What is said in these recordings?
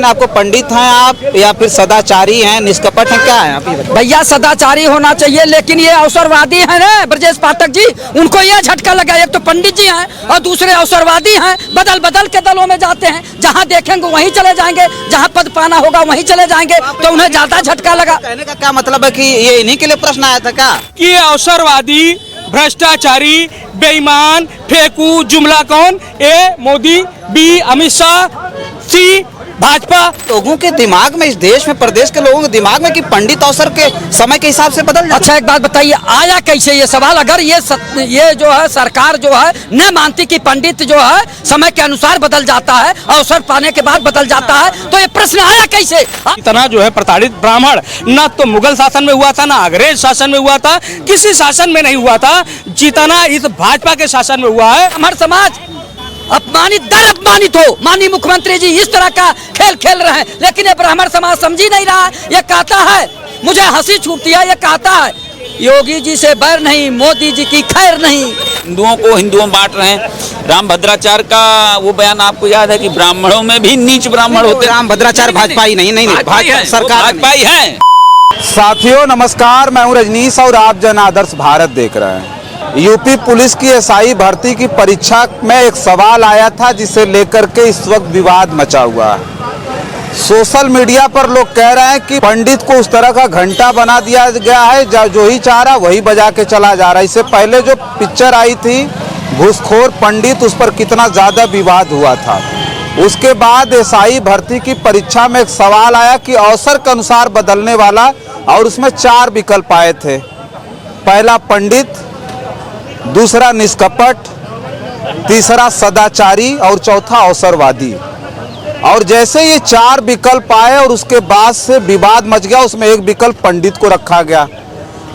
अपने आपको पंडित हैं आप या फिर सदाचारी हैं, निष्कपट हैं, क्या है आप ये बताइए? भैया सदाचारी होना चाहिए, लेकिन ये अवसरवादी हैं ना ब्रजेश पाठक जी, उनको ये झटका लगा। एक तो पंडित जी हैं और दूसरे अवसरवादी हैं, बदल बदल के दलों में जाते हैं, जहाँ देखेंगे वहीं चले जाएंगे, जहाँ पद पाना होगा वहीं चले जाएंगे, तो उन्हें ज्यादा झटका लगा। कहने का क्या मतलब है कि ये इन्हीं के लिए प्रश्न आया था क्या कि ये अवसरवादी, भ्रष्टाचारी, बेईमान, फेंकू जुमला कौन? ए मोदी, बी अमित शाह, सी भाजपा। लोगों के दिमाग में, इस देश में, प्रदेश के लोगों के दिमाग में कि पंडित अवसर के समय के हिसाब से बदल जाता है। अच्छा एक बात बताइए, आया कैसे ये सवाल? अगर ये जो है सरकार जो है न मानती कि पंडित जो है समय के अनुसार बदल जाता है, अवसर पाने के बाद बदल जाता है, तो ये प्रश्न आया कैसे? इतना जो है प्रताड़ित ब्राह्मण न तो मुगल शासन में हुआ था, ना अंग्रेज शासन में हुआ था, किसी शासन में नहीं हुआ था जितना इस भाजपा के शासन में हुआ है। हमारा समाज अपमानित, दर अपमानित हो। माननीय मुख्यमंत्री जी इस तरह का खेल खेल रहे हैं, लेकिन ये ब्राह्मण समाज समझ ही नहीं रहा। ये कहता है, मुझे हंसी छूटती है, ये कहता है योगी जी से बैर नहीं, मोदी जी की खैर नहीं। हिंदुओं को हिंदुओं बांट रहे हैं। राम भद्राचार्य का वो बयान आपको याद है कि ब्राह्मणों में भी नीच ब्राह्मण होते हैं। राम भद्राचार्य भाजपा ही नहीं, भाजपा सरकार भाजपा ही है। साथियों नमस्कार, मैं हूं रजनीश और आप जन आदर्श भारत देख रहे हैं। यूपी पुलिस की एसआई भर्ती की परीक्षा में एक सवाल आया था जिसे लेकर के इस वक्त विवाद मचा हुआ है। सोशल मीडिया पर लोग कह रहे हैं कि पंडित को उस तरह का घंटा बना दिया गया है, जो ही चाह रहा वही बजा के चला जा रहा है। इससे पहले जो पिक्चर आई थी घूसखोर पंडित, उस पर कितना ज़्यादा विवाद हुआ था। उसके बाद एसआई भर्ती की परीक्षा में एक सवाल आया कि अवसर के अनुसार बदलने वाला, और उसमें 4 विकल्प आए थे। पहला पंडित, दूसरा निष्कपट, तीसरा सदाचारी और चौथा अवसरवादी। और जैसे ये 4 विकल्प आए और उसके बाद से विवाद मच गया, उसमें एक विकल्प पंडित को रखा गया।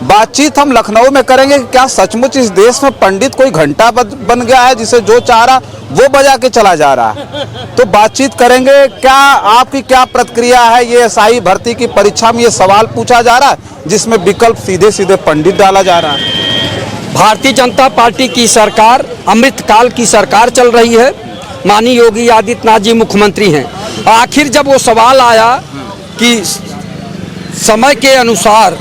बातचीत हम लखनऊ में करेंगे कि क्या सचमुच इस देश में पंडित कोई घंटा बन गया है जिसे जो चाह रहा वो बजा के चला जा रहा है। तो बातचीत करेंगे, क्या आपकी क्या प्रतिक्रिया है? ये एसआई भर्ती की परीक्षा में ये सवाल पूछा जा रहा है जिसमें विकल्प सीधे सीधे पंडित डाला जा रहा है। भारतीय जनता पार्टी की सरकार अमृतकाल की सरकार चल रही है। माननीय योगी आदित्यनाथ जी मुख्यमंत्री हैं। आखिर जब वो सवाल आया कि समय के अनुसार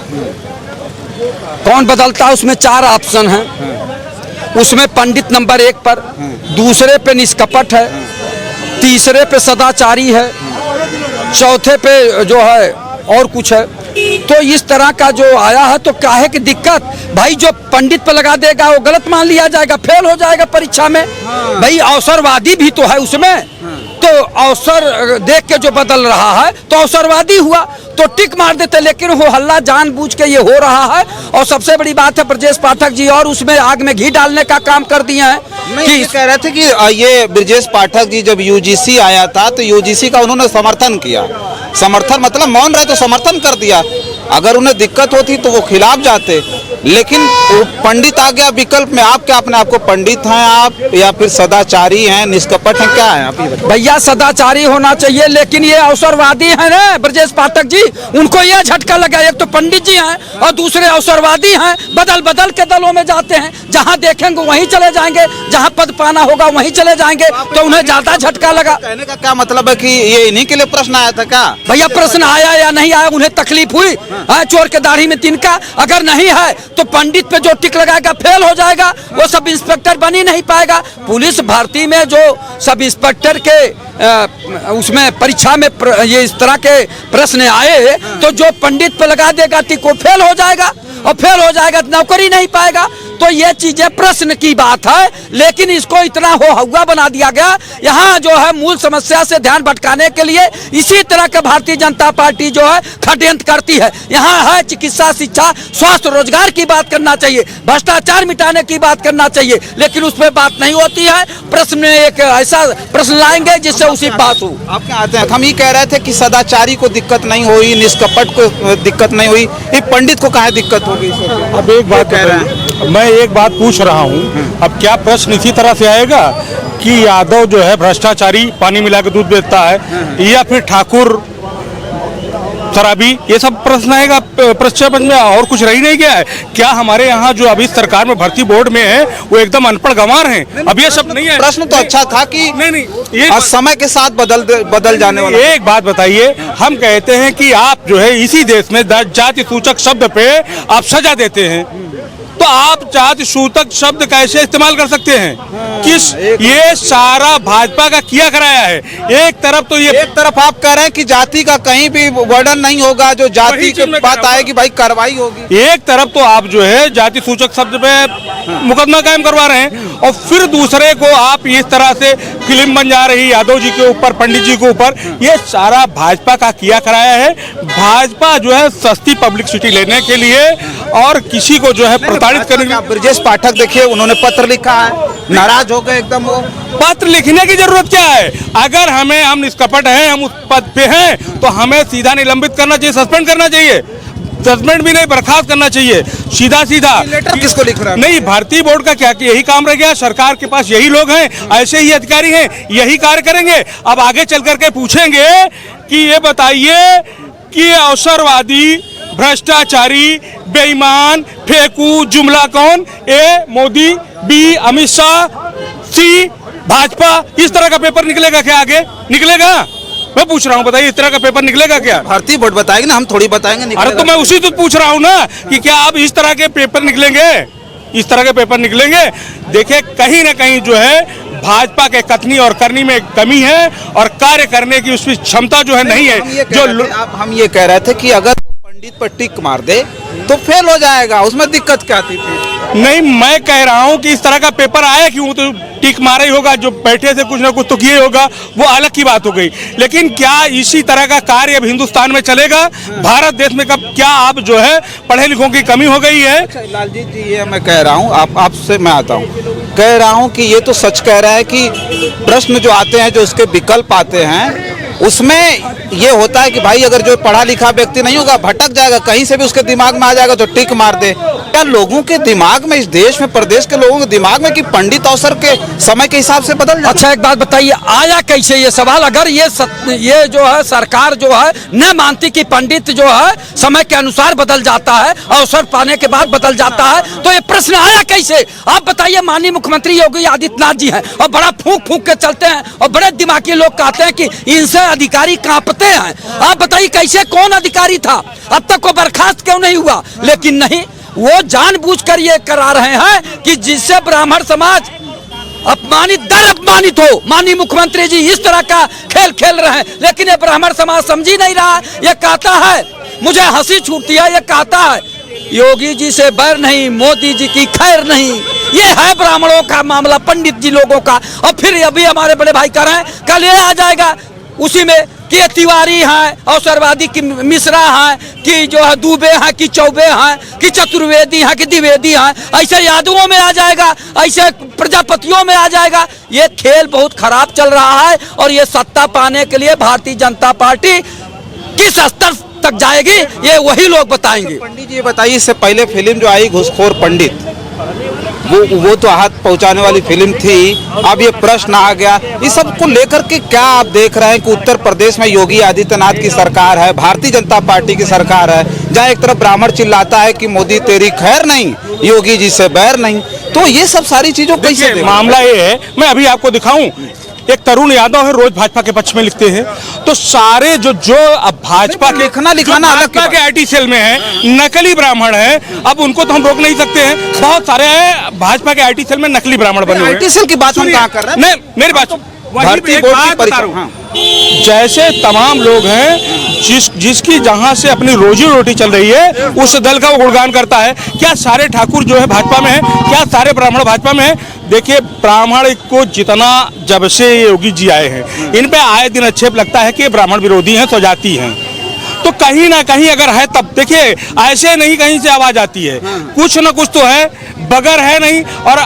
कौन बदलता है, उसमें 4 ऑप्शन हैं। उसमें पंडित नंबर 1 पर, दूसरे पे निष्कपट है, तीसरे पे सदाचारी है, चौथे पे जो है और कुछ है। तो इस तरह का जो आया है, तो क्या है कि दिक्कत भाई, जो पंडित पे लगा देगा वो गलत मान लिया जाएगा, फेल हो जाएगा परीक्षा में। भाई अवसरवादी भी तो है उसमें, तो अवसर देख के जो बदल रहा है तो अवसरवादी हुआ, तो टिक मार देते। लेकिन वो हल्ला जानबूझ के ये हो रहा है। और सबसे बड़ी बात है, ब्रजेश पाठक जी और उसमें आग में घी डालने का काम कर दिए हैं। कि कह रहे थे कि ये ब्रजेश पाठक जी जब यूजीसी आया था तो यूजीसी का उन्होंने समर्थन किया। समर्थन मतलब मौन रहे तो समर्थन कर दिया। अगर उन्हें दिक्कत होती तो वो खिलाफ जाते, लेकिन पंडित आ गया विकल्प में। आप क्या अपने आपको पंडित हैं आप या फिर सदाचारी हैं, निष्कपट हैं, क्या है आप ये बताइए? भैया सदाचारी होना चाहिए, लेकिन ये अवसरवादी हैं ना ब्रजेश पाठक जी, उनको ये झटका लगा। एक तो पंडित जी हैं और दूसरे अवसरवादी हैं, बदल बदल के दलों में जाते हैं, जहाँ देखेंगे वहीं चले जाएंगे, जहाँ पद पाना होगा वहीं चले जाएंगे, तो उन्हें ज्यादा झटका लगा। कहने का क्या मतलब है कि ये इन्हीं के लिए प्रश्न आया था क्या? भैया प्रश्न आया या नहीं आया, उन्हें तकलीफ हुई? चोर के दाढ़ी में तिनका। अगर नहीं है तो पंडित पे जो टिक लगाएगा फेल हो जाएगा, वो सब इंस्पेक्टर बन ही नहीं पाएगा। पुलिस भर्ती में जो सब इंस्पेक्टर के उसमें परीक्षा में ये इस तरह के प्रश्न आए, तो जो पंडित पे लगा देगा टिक वो फेल हो जाएगा, और फेल हो जाएगा तो नौकरी नहीं पाएगा। तो ये चीजें प्रश्न की बात है, लेकिन इसको इतना हो हवा बना दिया गया। यहाँ जो है मूल समस्या से ध्यान भटकाने के लिए इसी तरह का भारतीय जनता पार्टी जो है षड्यंत्र करती है। यहाँ है चिकित्सा, शिक्षा, स्वास्थ्य, रोजगार की बात करना चाहिए, भ्रष्टाचार मिटाने की बात करना चाहिए, लेकिन उसमें बात नहीं होती है। प्रश्न में एक ऐसा प्रश्न लाएंगे जिससे उसी बात हो। आप क्या आते हैं? हम ये कह रहे थे कि सदाचारी को दिक्कत नहीं हुई, निष्कपट को दिक्कत नहीं हुई, ये पंडित को कहाँ दिक्कत होगी? अब एक बात कह रहे हैं, मैं एक बात पूछ रहा हूँ, अब क्या प्रश्न इसी तरह से आएगा कि यादव जो है भ्रष्टाचारी पानी मिला के दूध बेचता है, या फिर ठाकुर शराबी, ये सब प्रश्न आएगा प्रश्न में, और कुछ रह ही नहीं गया है। क्या हमारे यहाँ जो अभी सरकार में भर्ती बोर्ड में है वो एकदम अनपढ़ गंवार हैं? अब ये सब नहीं है। प्रश्न तो अच्छा था कि नहीं ये समय के साथ बदल जाने वाला। एक बात बताइए, हम कहते हैं कि आप जो है इसी देश में जाति सूचक शब्द पे आप सजा देते हैं, तो आप जाति सूचक शब्द कैसे इस्तेमाल कर सकते हैं? किस ये सारा भाजपा का किया कराया है। एक तरफ आप कह रहे हैं कि जाति का कहीं भी वर्णन नहीं होगा, जो जाति की बात आएगी भाई कार्रवाई होगी। एक तरफ तो आप जो है जाति सूचक शब्द पे मुकदमा कायम करवा रहे हैं, और फिर दूसरे को आप इस तरह से फिल्म बन जा रही यादव जी के ऊपर, पंडित जी के ऊपर। ये सारा भाजपा का किया कराया है। भाजपा जो है सस्ती पब्लिसिटी लेने के लिए और किसी को जो है प्रताड़ित करने के लिए। ब्रजेश पाठक देखिए, उन्होंने पत्र लिखा है, नाराज हो गए एकदम। वो पत्र लिखने की जरूरत क्या है? अगर हम निष्कपट हैं, हम उस पद पे हैं, तो हमें सीधा निलंबित करना चाहिए, सस्पेंड करना चाहिए, सस्पेंड भी नहीं बर्खास्त करना चाहिए, सीधा लेटर किसको लिख रहा है? नहीं, भर्ती बोर्ड का क्या कि यही काम रह गया, सरकार के पास यही लोग हैं, ऐसे ही अधिकारी हैं, यही कार्य करेंगे। अब आगे चल करके पूछेंगे कि ये बताइए कि ये अवसरवादी, भ्रष्टाचारी, बेईमान, फेंकू जुमला कौन? ए मोदी, बी अमित शाह, सी भाजपा। इस तरह का पेपर निकलेगा क्या? आगे निकलेगा? मैं पूछ रहा हूँ, बताइए, इस तरह का पेपर निकलेगा क्या? भर्ती बोर्ड बताएगी ना, हम थोड़ी बताएंगे। अरे तो मैं उसी तो पूछ रहा हूँ ना कि क्या अब इस तरह के पेपर निकलेंगे? इस तरह के पेपर निकलेंगे? देखिए, कहीं ना कहीं जो है भाजपा के कथनी और करनी में कमी है, और कार्य करने की उसकी क्षमता जो है नहीं है। हम ये कह रहे थे कि अगर पंडित पर टिक मार दे तो फेल हो जाएगा, उसमें दिक्कत क्या थी? नहीं, मैं कह रहा हूं कि इस तरह का पेपर आया क्यों, तो टिक मारा ही होगा, जो बैठे थे कुछ ना कुछ तो किए होगा, वो अलग की बात हो गई। लेकिन क्या इसी तरह का कार्य अब हिंदुस्तान में चलेगा? भारत देश में कब क्या अब जो है पढ़े लिखों की कमी हो गई है? अच्छा लालजीत जी, ये मैं कह रहा हूँ, आपसे मैं आता हूँ, कह रहा हूँ कि ये तो सच कह रहा है कि प्रश्न जो आते हैं, जो उसके विकल्प आते हैं, उसमें ये होता है कि भाई अगर जो पढ़ा लिखा व्यक्ति नहीं होगा, भटक जाएगा, कहीं से भी उसके दिमाग में आ जाएगा तो टिक मार दे। क्या लोगों के दिमाग में, इस देश में, प्रदेश के लोगों के दिमाग में कि पंडित अवसर के समय के हिसाब से बदल जाता? अच्छा एक बात बताइए, आया कैसे ये सवाल? अगर ये जो है सरकार जो है न मानती कि पंडित जो है समय के अनुसार बदल जाता है, अवसर पाने के बाद बदल जाता है, तो ये प्रश्न आया कैसे? आप बताइए। माननीय मुख्यमंत्री योगी आदित्यनाथ जी हैं और बड़ा फूंक फूंक के चलते हैं, और बड़े दिमागी लोग कहते हैं कि इनसे अधिकारी कांपते हैं। आप बताइए कैसे, कौन अधिकारी था? अब तक वो बर्खास्त क्यों नहीं हुआ? लेकिन नहीं, वो जानबूझकर ये करा रहे हैं कि जिससे ब्राह्मण समाज अपमानित हो। माननीय मुख्यमंत्री जी इस तरह का खेल खेल रहे हैं, लेकिन ये ब्राह्मण समाज समझ ही नहीं रहा। ये कहता है, मुझे हंसी छूटती है, ये कहता है योगी जी से बैर नहीं, मोदी जी की खैर नहीं। ये है ब्राह्मणों का मामला, पंडित जी लोगों का। और फिर अभी हमारे बड़े भाई कह रहे हैं, कल ये आ जाएगा उसी में कि तिवारी हैं, अवसरवादी की मिश्रा हैं, कि जो है दुबे हैं, कि चौबे हैं, कि चतुर्वेदी हैं, कि द्विवेदी हैं। ऐसे यादवों में आ जाएगा, ऐसे प्रजापतियों में आ जाएगा। ये खेल बहुत खराब चल रहा है, और ये सत्ता पाने के लिए भारतीय जनता पार्टी किस स्तर तक जाएगी, ये वही लोग बताएंगे। पंडित जी ये बताइए, इससे पहले फिल्म जो आई घुसखोर पंडित, वो तो आहत पहुंचाने वाली फिल्म थी। अब ये प्रश्न आ गया, इस सब को लेकर के क्या आप देख रहे हैं कि उत्तर प्रदेश में योगी आदित्यनाथ की सरकार है, भारतीय जनता पार्टी की सरकार है, जहां एक तरफ ब्राह्मण चिल्लाता है कि मोदी तेरी खैर नहीं, योगी जी से बैर नहीं, तो ये सब सारी चीजों कैसे? मामला ये है, मैं अभी आपको दिखाऊं, एक तरुण यादव है, रोज भाजपा के पक्ष में लिखते हैं, तो सारे जो अब भाजपा के लिखाना भाजपा के आईटी सेल में है, नकली ब्राह्मण है। अब उनको तो हम रोक नहीं सकते हैं, बहुत सारे भाजपा के आईटी सेल में नकली ब्राह्मण बने हुए हैं। आईटी सेल की बात हम कहाँ कर रहे हैं? नहीं, मेरी बात, भारतीय बोर्ड की परीक्षा, जैसे तमाम लोग हैं, जिसकी जहां से अपनी रोजी रोटी चल रही है, उस दल का वो गुणगान करता है। क्या सारे ठाकुर जो है भाजपा में है? क्या सारे ब्राह्मण भाजपा में है? देखिए, ब्राह्मण को जितना जब से योगी जी आए हैं, इन पे आए दिन आक्षेप लगता है कि ब्राह्मण विरोधी हैं, स्वजाति हैं। तो कहीं ना कहीं अगर है, तब देखिए ऐसे नहीं कहीं से आवाज आती है, कुछ ना कुछ तो है, बगैर है नहीं। और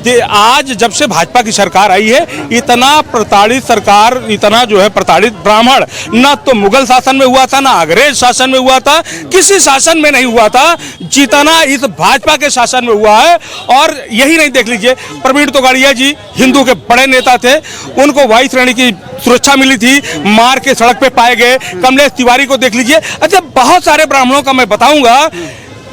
आज जब से भाजपा की सरकार आई है, इतना प्रताड़ित सरकार, इतना जो है प्रताड़ित ब्राह्मण न तो मुगल शासन में हुआ था, ना अंग्रेज शासन में हुआ था, किसी शासन में नहीं हुआ था जितना इस भाजपा के शासन में हुआ है। और यही नहीं, देख लीजिए प्रवीण तोगाड़िया जी हिंदू के बड़े नेता थे, उनको वायु श्रेणी की सुरक्षा मिली थी, मार के सड़क पे पाए गए। कमलेश तिवारी को देख लीजिए। अच्छा, बहुत सारे ब्राह्मणों का मैं बताऊंगा,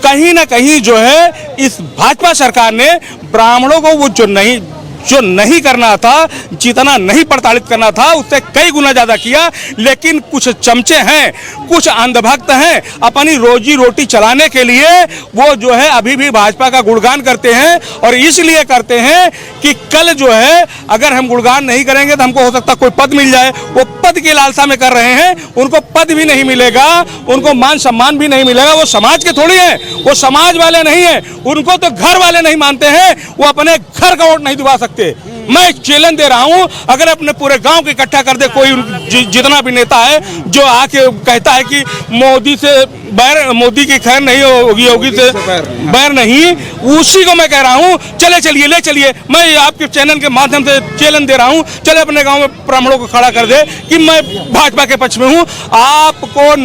कहीं ना कहीं जो है इस भाजपा सरकार ने ब्राह्मणों को वो जो नहीं करना था, जितना नहीं प्रताड़ित करना था, उससे कई गुना ज्यादा किया। लेकिन कुछ चमचे हैं, कुछ अंधभक्त हैं, अपनी रोजी रोटी चलाने के लिए वो जो है अभी भी भाजपा का गुणगान करते हैं। और इसलिए करते हैं कि कल जो है अगर हम गुणगान नहीं करेंगे तो हमको हो सकता कोई पद मिल जाए। वो पद की लालसा में कर रहे हैं, उनको पद भी नहीं मिलेगा, उनको मान सम्मान भी नहीं मिलेगा। वो समाज के थोड़ी है, वो समाज वाले नहीं है, उनको तो घर वाले नहीं मानते हैं, वो अपने घर का वोट नहीं दिवा सकते। मैं चैलेंज दे रहा हूं, अगर अपने पूरे गांव को इकट्ठा कर दे कोई, जितना भी नेता है जो आके कहता है कि मोदी से बैर, मोदी की खैर नहीं होगी, योगी से बैर नहीं, उसी को मैं कह रहा हूं, चलिए ले चलिए। मैं आपके चैनल के माध्यम से चैलेंज दे रहा हूं, चले अपने गांव में ब्राह्मणों को खड़ा कर दे कि मैं भाजपा के पक्ष में हूं। आपको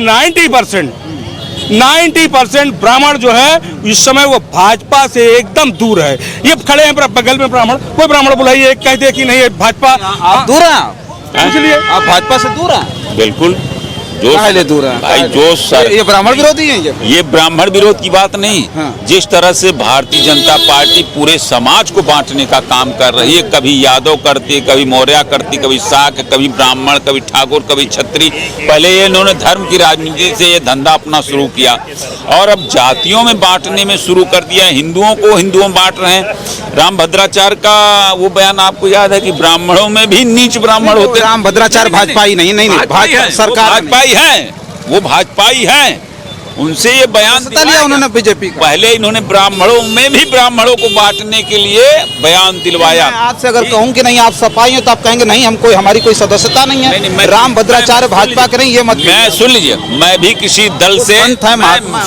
90% ब्राह्मण जो है इस समय वो भाजपा से एकदम दूर है। ये खड़े हैं बगल में ब्राह्मण, कोई ब्राह्मण बुलाइए, कह दे कि नहीं भाजपा। आप दूर हैं, इसलिए आप भाजपा से दूर हैं। बिल्कुल, जो काहे दूर है भाई, जो सर ये ब्राह्मण विरोधी हैं ये ब्राह्मण विरोध की बात नहीं। हाँ। जिस तरह से भारतीय जनता पार्टी पूरे समाज को बांटने का काम कर रही है, कभी यादव करती, कभी मौर्य करती, कभी शाक, कभी ब्राह्मण, कभी ठाकुर, कभी छत्री। पहले ये इन्होंने धर्म की राजनीति से ये धंधा अपना शुरू किया और अब जातियों में बांटने में शुरू कर दिया। हिंदुओं को हिंदुओं बांट रहे हैं। रामभद्राचार्य का वो बयान आपको याद है कि ब्राह्मणों में भी नीच ब्राह्मण होते। रामभद्राचार्य भाजपा ही नहीं भाजपा सरकार है, वो भाजपाई हैं। उनसे ये बयान लिया उन्होंने बीजेपी का। पहले इन्होंने ब्राह्मणों में भी ब्राह्मणों को बांटने के लिए बयान दिलवाया। आज से अगर कहूं कि नहीं आप सफाई हो तो आप कहेंगे नहीं हमारी कोई सदस्यता नहीं है। रामभद्राचार्य भाजपा के नहीं, ये मत। मैं सुन लीजिए, मैं भी किसी दल से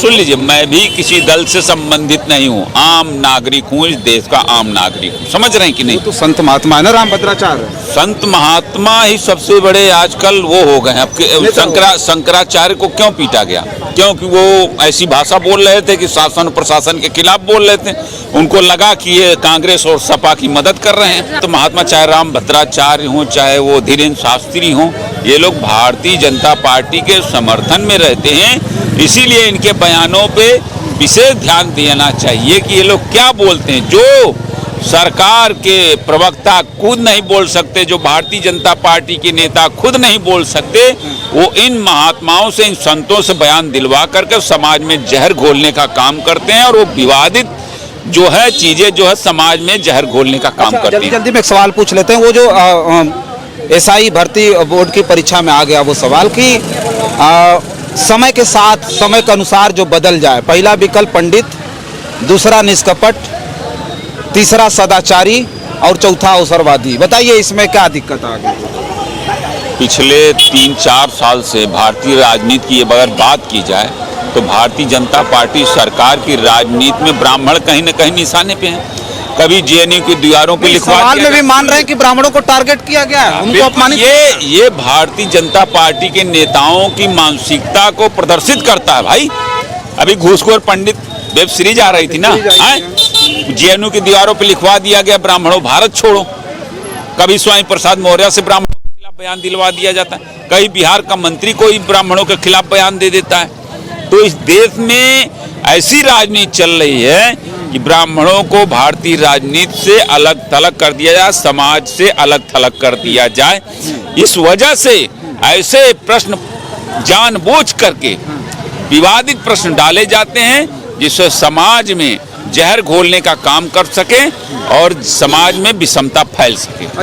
सुन लीजिए, मैं भी किसी दल से संबंधित नहीं हूँ, आम नागरिक हूँ, इस देश का आम नागरिक हूँ। समझ रहे हैं कि नहीं? तो संत महात्मा है ना रामभद्राचार्य। संत महात्मा ही सबसे बड़े आजकल वो हो गए हैं। शंकराचार्य को क्यों पीटा गया? क्योंकि वो ऐसी भाषा बोल रहे थे कि शासन प्रशासन के खिलाफ बोल रहे थे। उनको लगा कि ये कांग्रेस और सपा की मदद कर रहे हैं। तो महात्मा चाहे रामभद्राचार्य हों, चाहे वो धीरेन्द्र शास्त्री हों, ये लोग भारतीय जनता पार्टी के समर्थन में रहते हैं। इसीलिए इनके बयानों पे विशेष ध्यान देना चाहिए कि ये लोग क्या बोलते हैं। जो सरकार के प्रवक्ता खुद नहीं बोल सकते, जो भारतीय जनता पार्टी के नेता खुद नहीं बोल सकते, वो इन महात्माओं से, इन संतों से बयान दिलवा करके समाज में जहर घोलने का काम करते हैं। और वो विवादित जो है चीजें जो है समाज में जहर घोलने का काम करते हैं। जल्दी में एक सवाल पूछ लेते हैं। वो जो एसआई भर्ती बोर्ड की परीक्षा में आ गया वो सवाल कि समय के साथ, समय के अनुसार जो बदल जाए, पहला विकल्प पंडित, दूसरा निष्कपट, तीसरा सदाचारी और चौथा अवसरवादी। बताइए इसमें क्या दिक्कत आ गई? पिछले 3-4 साल से भारतीय राजनीति की अगर बात की जाए तो भारतीय जनता पार्टी सरकार की राजनीति में ब्राह्मण कहीं न कहीं निशाने पे हैं। कभी जेएनयू की दीवारों पे लिखवा सवाल में भी मान रहे हैं कि ब्राह्मणों को टारगेट किया गया है, उनको अपमानित। ये भारतीय जनता पार्टी के नेताओं की मानसिकता को प्रदर्शित करता है भाई। अभी घूसखोर पंडित वेब सीरीज आ रही थी ना, जेएनयू की दीवारों पे लिखवा दिया गया ब्राह्मणों भारत छोड़ो। कभी स्वामी प्रसाद मौर्य से ब्राह्मणों के खिलाफ बयान दिलवा दिया जाता है, कहीं बिहार का मंत्री कोई ब्राह्मणों के खिलाफ बयान दे देता है। तो इस देश में ऐसी राजनीति चल रही है कि ब्राह्मणों को भारतीय राजनीति से अलग थलग कर दिया जाए, समाज से अलग थलग कर दिया जाए। इस वजह से ऐसे प्रश्न जानबूझ करके विवादित प्रश्न डाले जाते हैं जिससे समाज में जहर घोलने का काम कर सके और समाज में विषमता फैल सके।